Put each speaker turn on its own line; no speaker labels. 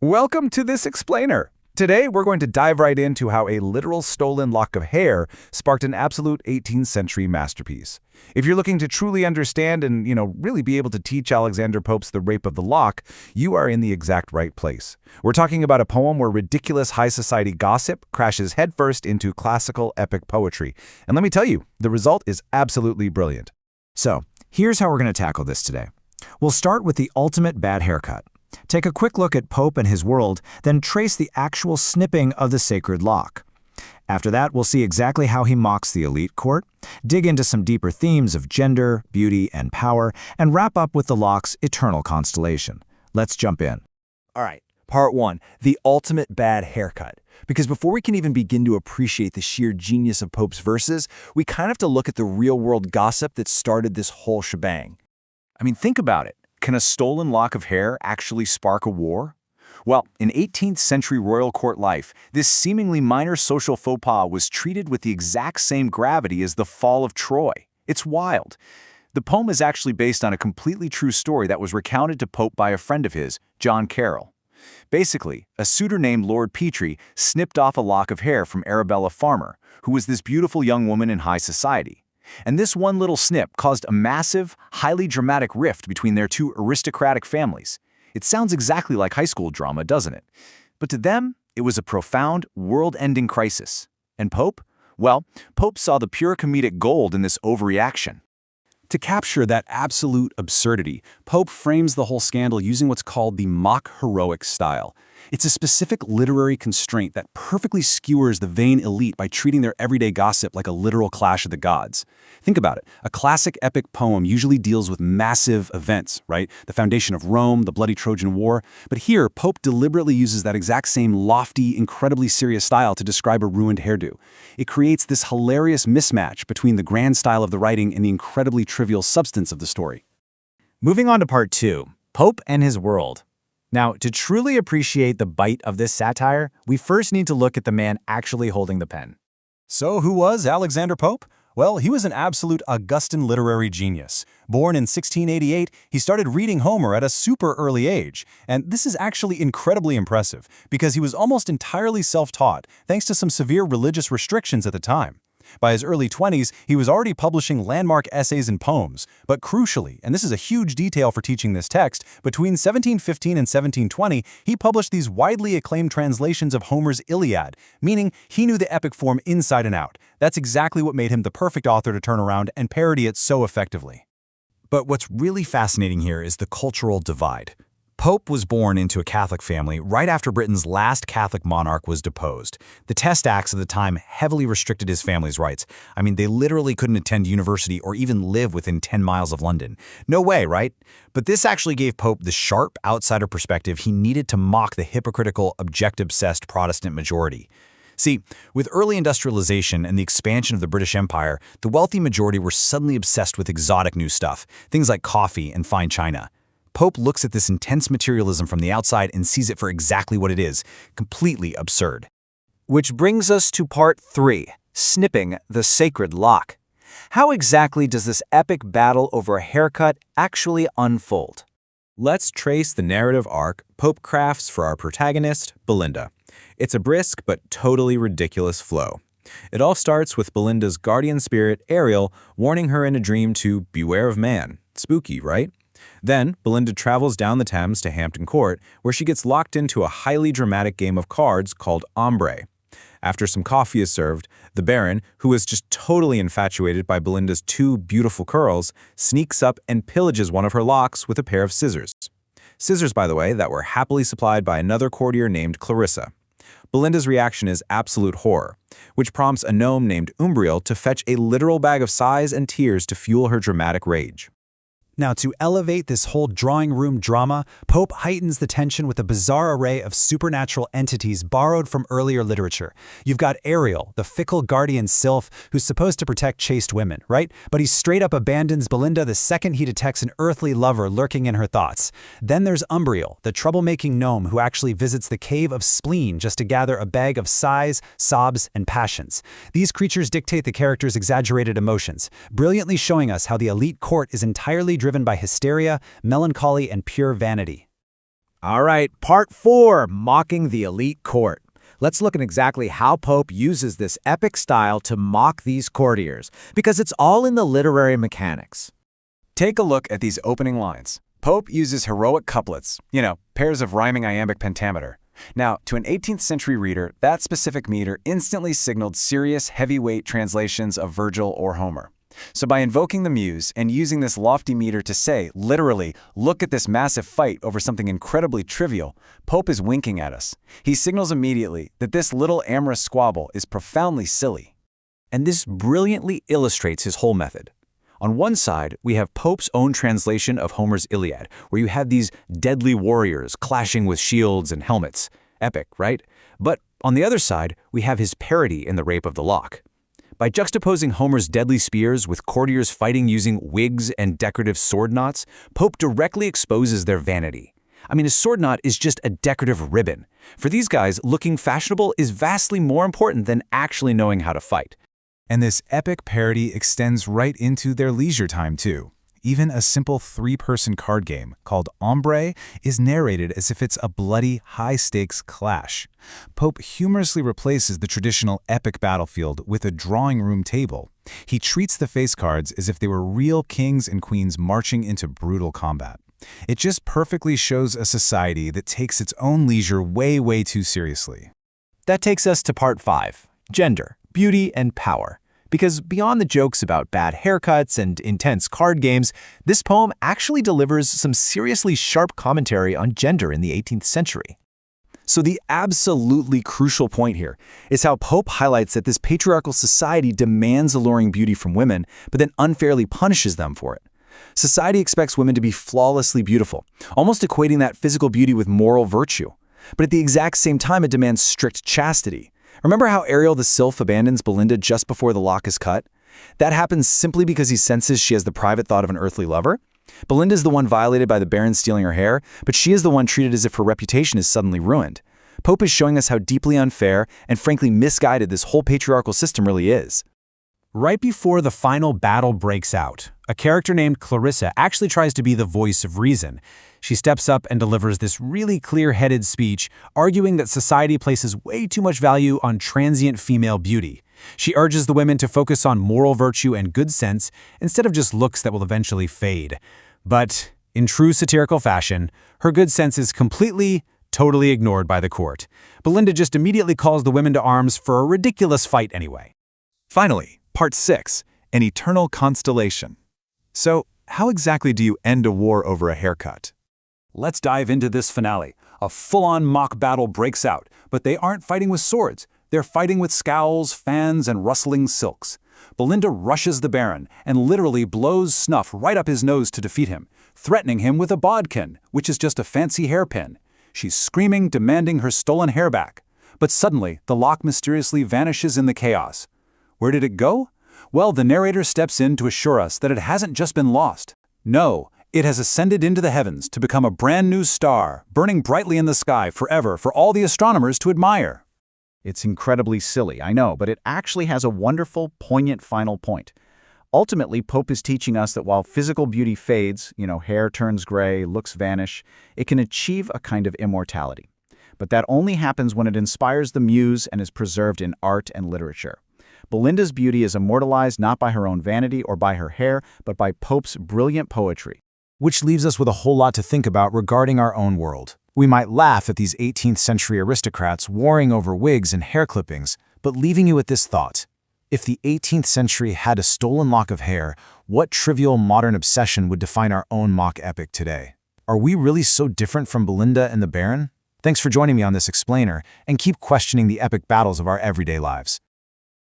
Welcome to this explainer. Today, we're going to dive right into how a literal stolen lock of hair sparked an absolute 18th century masterpiece. If you're looking to truly understand and, really be able to teach Alexander Pope's The Rape of the Lock, you are in the exact right place. We're talking about a poem where ridiculous high society gossip crashes headfirst into classical epic poetry. And let me tell you, the result is absolutely brilliant.
So, here's how we're going to tackle this today. We'll start with the ultimate bad haircut. Take a quick look at Pope and his world, then trace the actual snipping of the sacred lock. After that, we'll see exactly how he mocks the elite court, dig into some deeper themes of gender, beauty, and power, and wrap up with the lock's eternal constellation. Let's jump in.
All right, part one, the ultimate bad haircut. Because before we can even begin to appreciate the sheer genius of Pope's verses, we kind of have to look at the real-world gossip that started this whole shebang. I mean, think about it. Can a stolen lock of hair actually spark a war? Well, in 18th century royal court life, this seemingly minor social faux pas was treated with the exact same gravity as the fall of Troy. It's wild. The poem is actually based on a completely true story that was recounted to Pope by a friend of his, John Carroll. Basically, a suitor named Lord Petre snipped off a lock of hair from Arabella Farmer, who was this beautiful young woman in high society. And this one little snip caused a massive, highly dramatic rift between their two aristocratic families. It sounds exactly like high school drama, doesn't it? But to them, it was a profound, world-ending crisis. And Pope? Well, Pope saw the pure comedic gold in this overreaction. To capture that absolute absurdity, Pope frames the whole scandal using what's called the mock-heroic style. It's a specific literary constraint that perfectly skewers the vain elite by treating their everyday gossip like a literal clash of the gods. Think about it. A classic epic poem usually deals with massive events, right? The foundation of Rome, the bloody Trojan War. But here, Pope deliberately uses that exact same lofty, incredibly serious style to describe a ruined hairdo. It creates this hilarious mismatch between the grand style of the writing and the incredibly trivial substance of the story.
Moving on to part two, Pope and his world. Now, to truly appreciate the bite of this satire, we first need to look at the man actually holding the pen.
So who was Alexander Pope? Well, he was an absolute Augustan literary genius. Born in 1688, he started reading Homer at a super early age. And this is actually incredibly impressive, because he was almost entirely self-taught, thanks to some severe religious restrictions at the time. By his early 20s, he was already publishing landmark essays and poems. But crucially, and this is a huge detail for teaching this text, between 1715 and 1720, he published these widely acclaimed translations of Homer's Iliad, meaning he knew the epic form inside and out. That's exactly what made him the perfect author to turn around and parody it so effectively.
But what's really fascinating here is the cultural divide. Pope was born into a Catholic family right after Britain's last Catholic monarch was deposed. The Test Acts of the time heavily restricted his family's rights. I mean, they literally couldn't attend university or even live within 10 miles of London. No way, right? But this actually gave Pope the sharp outsider perspective he needed to mock the hypocritical, object-obsessed Protestant majority. See, with early industrialization and the expansion of the British Empire, the wealthy majority were suddenly obsessed with exotic new stuff, things like coffee and fine china. Pope looks at this intense materialism from the outside and sees it for exactly what it is, completely absurd.
Which brings us to part three, snipping the sacred lock. How exactly does this epic battle over a haircut actually unfold?
Let's trace the narrative arc Pope crafts for our protagonist, Belinda. It's a brisk but totally ridiculous flow. It all starts with Belinda's guardian spirit, Ariel, warning her in a dream to beware of man. Spooky, right? Then, Belinda travels down the Thames to Hampton Court, where she gets locked into a highly dramatic game of cards called Ombre. After some coffee is served, the Baron, who is just totally infatuated by Belinda's two beautiful curls, sneaks up and pillages one of her locks with a pair of scissors. Scissors, by the way, that were happily supplied by another courtier named Clarissa. Belinda's reaction is absolute horror, which prompts a gnome named Umbriel to fetch a literal bag of sighs and tears to fuel her dramatic rage.
Now, to elevate this whole drawing room drama, Pope heightens the tension with a bizarre array of supernatural entities borrowed from earlier literature. You've got Ariel, the fickle guardian sylph who's supposed to protect chaste women, right? But he straight up abandons Belinda the second he detects an earthly lover lurking in her thoughts. Then there's Umbriel, the troublemaking gnome who actually visits the Cave of Spleen just to gather a bag of sighs, sobs, and passions. These creatures dictate the character's exaggerated emotions, brilliantly showing us how the elite court is entirely driven by hysteria, melancholy, and pure vanity.
All right, part 4, mocking the elite court. Let's look at exactly how Pope uses this epic style to mock these courtiers, because it's all in the literary mechanics.
Take a look at these opening lines. Pope uses heroic couplets, pairs of rhyming iambic pentameter. Now, to an 18th century reader, that specific meter instantly signaled serious, heavyweight translations of Virgil or Homer. So by invoking the muse and using this lofty meter to say, literally, look at this massive fight over something incredibly trivial, Pope is winking at us. He signals immediately that this little amorous squabble is profoundly silly.
And this brilliantly illustrates his whole method. On one side, we have Pope's own translation of Homer's Iliad, where you have these deadly warriors clashing with shields and helmets. Epic, right? But on the other side, we have his parody in The Rape of the Lock. By juxtaposing Homer's deadly spears with courtiers fighting using wigs and decorative sword knots, Pope directly exposes their vanity. I mean, a sword knot is just a decorative ribbon. For these guys, looking fashionable is vastly more important than actually knowing how to fight.
And this epic parody extends right into their leisure time, too. Even a simple 3-person card game called Ombre is narrated as if it's a bloody, high-stakes clash. Pope humorously replaces the traditional epic battlefield with a drawing room table. He treats the face cards as if they were real kings and queens marching into brutal combat. It just perfectly shows a society that takes its own leisure way, way too seriously.
That takes us to part 5, gender, beauty, and power. Because beyond the jokes about bad haircuts and intense card games, this poem actually delivers some seriously sharp commentary on gender in the 18th century. So the absolutely crucial point here is how Pope highlights that this patriarchal society demands alluring beauty from women, but then unfairly punishes them for it. Society expects women to be flawlessly beautiful, almost equating that physical beauty with moral virtue. But at the exact same time, it demands strict chastity. Remember how Ariel the sylph abandons Belinda just before the lock is cut? That happens simply because he senses she has the private thought of an earthly lover. Belinda's the one violated by the Baron stealing her hair, but she is the one treated as if her reputation is suddenly ruined. Pope is showing us how deeply unfair and frankly misguided this whole patriarchal system really is.
Right before the final battle breaks out, a character named Clarissa actually tries to be the voice of reason. She steps up and delivers this really clear-headed speech, arguing that society places way too much value on transient female beauty. She urges the women to focus on moral virtue and good sense instead of just looks that will eventually fade. But in true satirical fashion, her good sense is totally ignored by the court. Belinda just immediately calls the women to arms for a ridiculous fight anyway.
Finally, part 6, an eternal constellation. So, how exactly do you end a war over a haircut?
Let's dive into this finale. A full-on mock battle breaks out, but they aren't fighting with swords. They're fighting with scowls, fans, and rustling silks. Belinda rushes the Baron and literally blows snuff right up his nose to defeat him, threatening him with a bodkin, which is just a fancy hairpin. She's screaming, demanding her stolen hair back. But suddenly, the lock mysteriously vanishes in the chaos. Where did it go? Well, the narrator steps in to assure us that it hasn't just been lost. No, it has ascended into the heavens to become a brand new star, burning brightly in the sky forever for all the astronomers to admire.
It's incredibly silly, I know, but it actually has a wonderful, poignant final point. Ultimately, Pope is teaching us that while physical beauty fades, hair turns gray, looks vanish, it can achieve a kind of immortality. But that only happens when it inspires the muse and is preserved in art and literature. Belinda's beauty is immortalized not by her own vanity or by her hair, but by Pope's brilliant poetry.
Which leaves us with a whole lot to think about regarding our own world. We might laugh at these 18th century aristocrats warring over wigs and hair clippings, but leaving you with this thought. If the 18th century had a stolen lock of hair, what trivial modern obsession would define our own mock epic today? Are we really so different from Belinda and the Baron? Thanks for joining me on this explainer, and keep questioning the epic battles of our everyday lives.